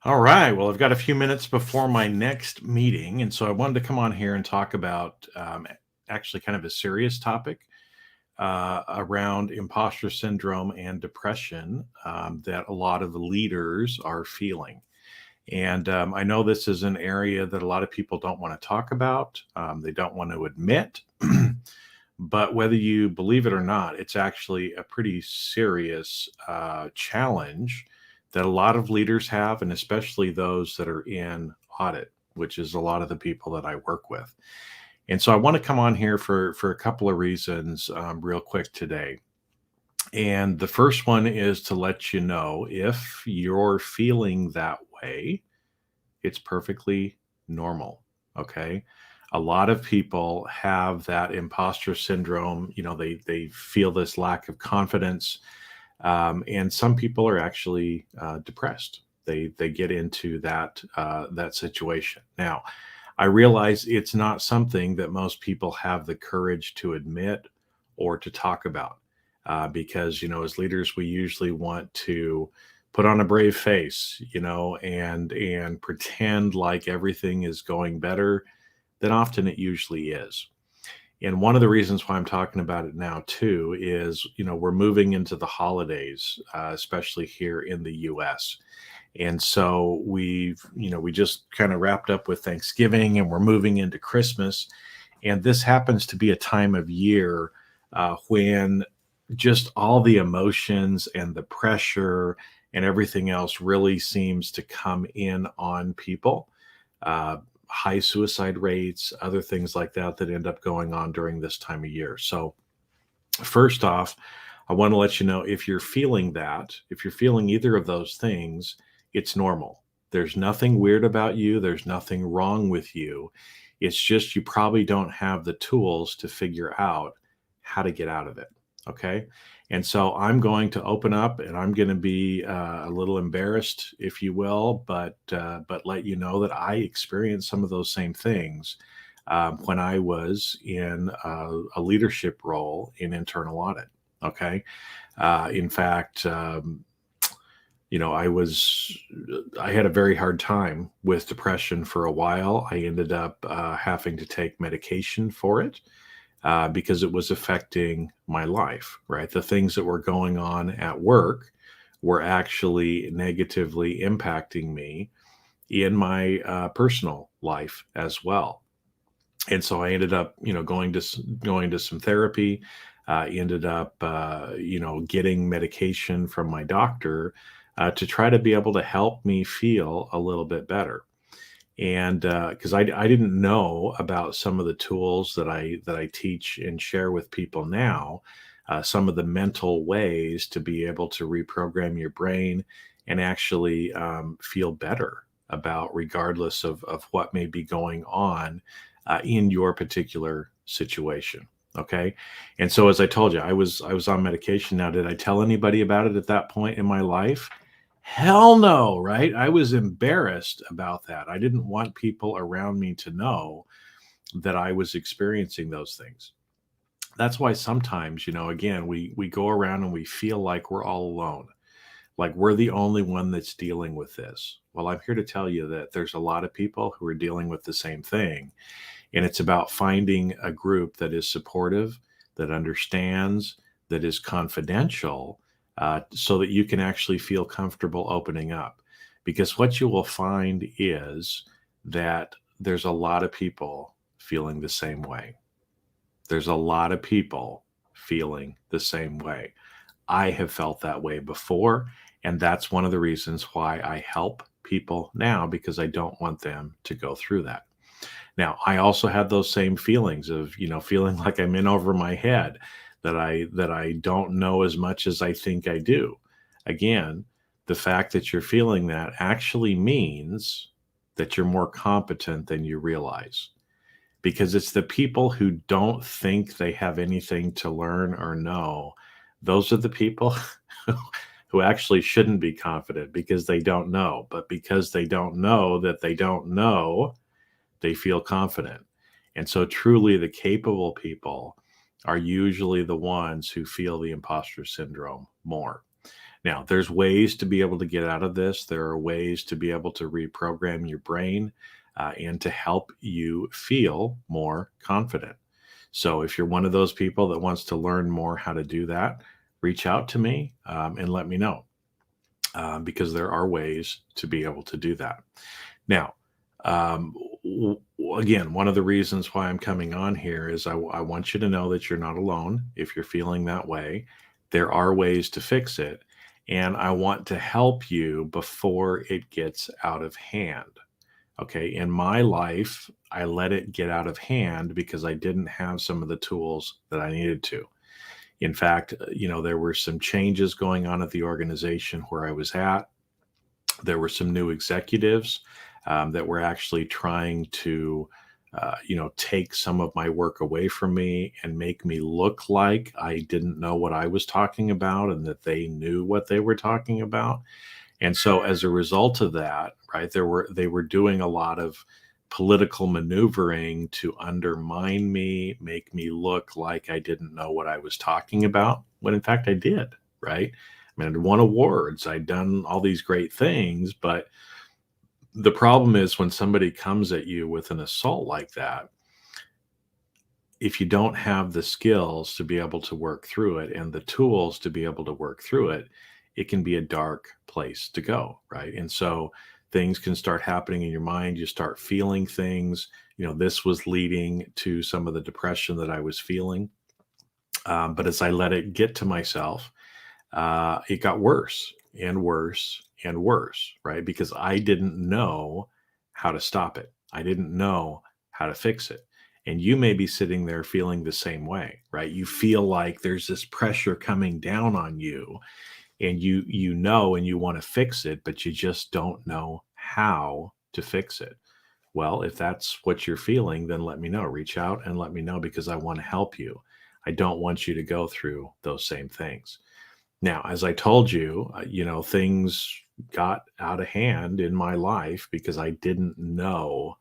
All right. Well, I've got a few minutes before my next meeting. And so I wanted to come on here and talk about actually kind of a serious topic around imposter syndrome and depression that a lot of the leaders are feeling. And I know this is an area that a lot of people don't want to talk about, they don't want to admit. But whether you believe it or not, it's actually a pretty serious challenge that a lot of leaders have, and especially those that are in audit, which is a lot of the people that I work with. And so I want to come on here for a couple of reasons, real quick today. And the first one is to let you know if you're feeling that way, it's perfectly normal. Okay. A lot of people have that imposter syndrome. They feel this lack of confidence, and some people are actually depressed. They get into that situation. Now, I realize it's not something that most people have the courage to admit or to talk about, because as leaders, we usually want to put on a brave face, and pretend like everything is going better than often it usually is. And one of the reasons why I'm talking about it now too is, we're moving into the holidays, especially here in the US. And so we just kind of wrapped up with Thanksgiving and we're moving into Christmas. And this happens to be a time of year when just all the emotions and the pressure and everything else really seems to come in on people. Uh, High suicide rates, other things like that end up going on during this time of year. So, first off, I want to let you know if you're feeling that, if you're feeling either of those things, it's normal. There's nothing weird about you, there's nothing wrong with you. It's just you probably don't have the tools to figure out how to get out of it. Okay. And so I'm going to open up and I'm going to be a little embarrassed, if you will, but let you know that I experienced some of those same things when I was in a leadership role in internal audit. Okay. In fact, I had a very hard time with depression for a while. I ended up having to take medication for it because it was affecting my life, right? The things that were going on at work were actually negatively impacting me in my personal life as well. And so I ended up, going to some therapy. Ended up, getting medication from my doctor to try to be able to help me feel a little bit better. And because I didn't know about some of the tools that I teach and share with people now, some of the mental ways to be able to reprogram your brain and actually feel better about regardless of what may be going on in your particular situation. Okay. And so as I told you, I was on medication. Now, did I tell anybody about it at that point in my life? Hell no, right? I was embarrassed about that. I didn't want people around me to know that I was experiencing those things. That's why sometimes, again, we go around and we feel like we're all alone, like we're the only one that's dealing with this. Well, I'm here to tell you that there's a lot of people who are dealing with the same thing. And it's about finding a group that is supportive, that understands, that is confidential, so that you can actually feel comfortable opening up. Because what you will find is that there's a lot of people feeling the same way. There's a lot of people feeling the same way. I have felt that way before. And that's one of the reasons why I help people now, because I don't want them to go through that. Now, I also had those same feelings of, feeling like I'm in over my head, that I don't know as much as I think I do. Again, the fact that you're feeling that actually means that you're more competent than you realize, because it's the people who don't think they have anything to learn or know. Those are the people who actually shouldn't be confident because they don't know. But because they don't know that they don't know, they feel confident. And so, truly, the capable people are usually the ones who feel the imposter syndrome more. Now, there's ways to be able to get out of this. There are ways to be able to reprogram your brain and to help you feel more confident. So, if you're one of those people that wants to learn more how to do that, reach out to me and let me know because there are ways to be able to do that. Now, again, one of the reasons why I'm coming on here is I want you to know that you're not alone if you're feeling that way. There are ways to fix it. And I want to help you before it gets out of hand. Okay. In my life, I let it get out of hand because I didn't have some of the tools that I needed to. In fact, there were some changes going on at the organization where I was at. There were some new executives that were actually trying to, take some of my work away from me and make me look like I didn't know what I was talking about and that they knew what they were talking about. And so, as a result of that, right, they were doing a lot of political maneuvering to undermine me, make me look like I didn't know what I was talking about, when in fact I did, right? I mean, I'd won awards, I'd done all these great things, but the problem is when somebody comes at you with an assault like that, if you don't have the skills to be able to work through it and the tools to be able to work through it, it can be a dark place to go, right? And so things can start happening in your mind. You start feeling things. This was leading to some of the depression that I was feeling. But as I let it get to myself, it got worse and worse and worse, right? Because I didn't know how to stop it. I didn't know how to fix it. And you may be sitting there feeling the same way, right? You feel like there's this pressure coming down on you and and you want to fix it, but you just don't know how to fix it. Well, if that's what you're feeling, then let me know. Reach out and let me know because I want to help you. I don't want you to go through those same things. Now, as I told you, things got out of hand in my life because I didn't know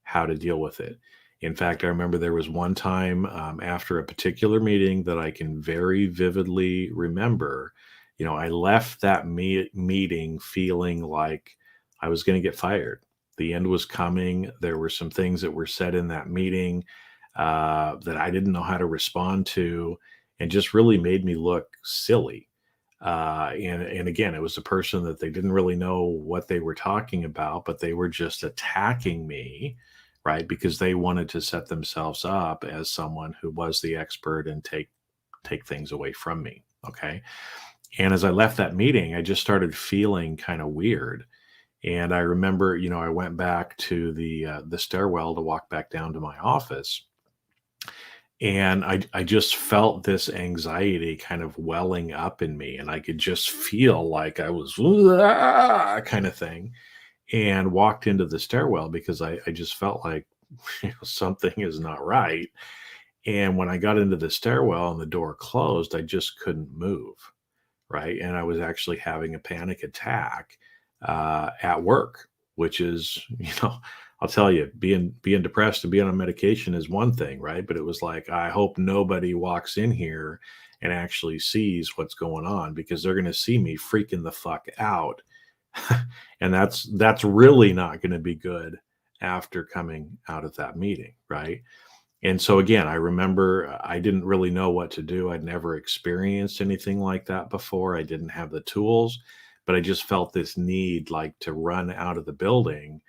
how to deal with it. In fact, I remember there was one time after a particular meeting that I can very vividly remember. I left that meeting feeling like I was going to get fired. The end was coming. There were some things that were said in that meeting that I didn't know how to respond to, and just really made me look silly. And again, it was a person that they didn't really know what they were talking about, but they were just attacking me, right? Because they wanted to set themselves up as someone who was the expert and take things away from me. Okay. And as I left that meeting, I just started feeling kind of weird. And I remember, I went back to the stairwell to walk back down to my office, and I just felt this anxiety kind of welling up in me, and I could just feel like I was "Ah," kind of thing, and walked into the stairwell because I just felt like something is not right. And when I got into the stairwell and the door closed, I just couldn't move, right? And I was actually having a panic attack at work, which is, I'll tell you, being depressed and being on medication is one thing, right? But it was like, I hope nobody walks in here and actually sees what's going on because they're going to see me freaking the fuck out. And that's really not going to be good after coming out of that meeting, right? And so again, I remember I didn't really know what to do. I'd never experienced anything like that before. I didn't have the tools, but I just felt this need like to run out of the building,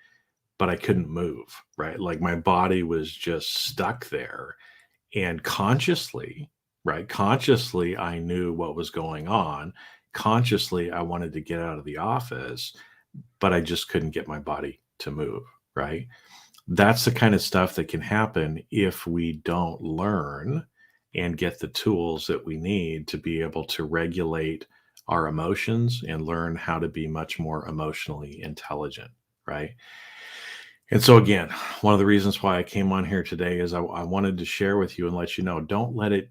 but I couldn't move, right? Like my body was just stuck there. And consciously, right? Consciously, I knew what was going on. Consciously, I wanted to get out of the office, but I just couldn't get my body to move, right? That's the kind of stuff that can happen if we don't learn and get the tools that we need to be able to regulate our emotions and learn how to be much more emotionally intelligent, right? And so again, one of the reasons why I came on here today is I wanted to share with you and let you know, don't let it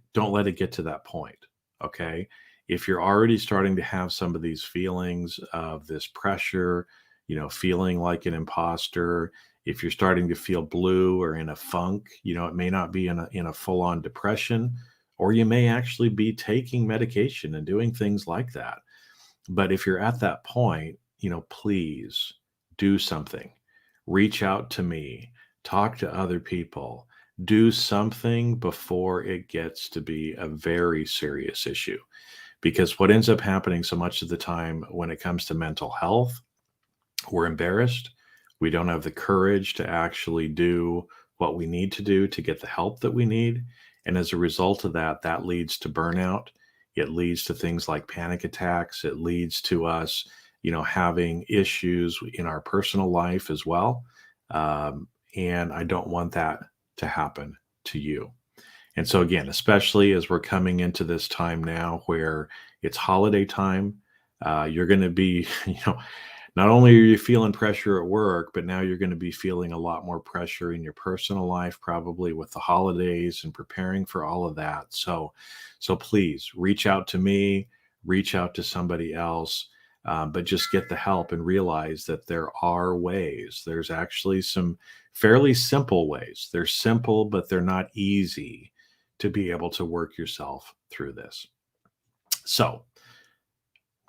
get to that point. Okay. If you're already starting to have some of these feelings of this pressure, feeling like an imposter, if you're starting to feel blue or in a funk, it may not be in a full-on depression, or you may actually be taking medication and doing things like that. But if you're at that point, please do something. Reach out to me, talk to other people, do something before it gets to be a very serious issue. Because what ends up happening so much of the time when it comes to mental health, we're embarrassed. We don't have the courage to actually do what we need to do to get the help that we need. And as a result of that, that leads to burnout. It leads to things like panic attacks. It leads to us, having issues in our personal life as well. And I don't want that to happen to you. And so, again, especially as we're coming into this time now where it's holiday time, you're going to be, not only are you feeling pressure at work, but now you're going to be feeling a lot more pressure in your personal life, probably with the holidays and preparing for all of that. So please reach out to me, reach out to somebody else, but just get the help and realize that there are ways. There's actually some fairly simple ways. They're simple, but they're not easy to be able to work yourself through this. So,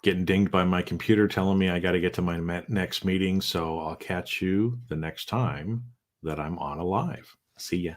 getting dinged by my computer telling me I got to get to my next meeting. So I'll catch you the next time that I'm on a live. See ya.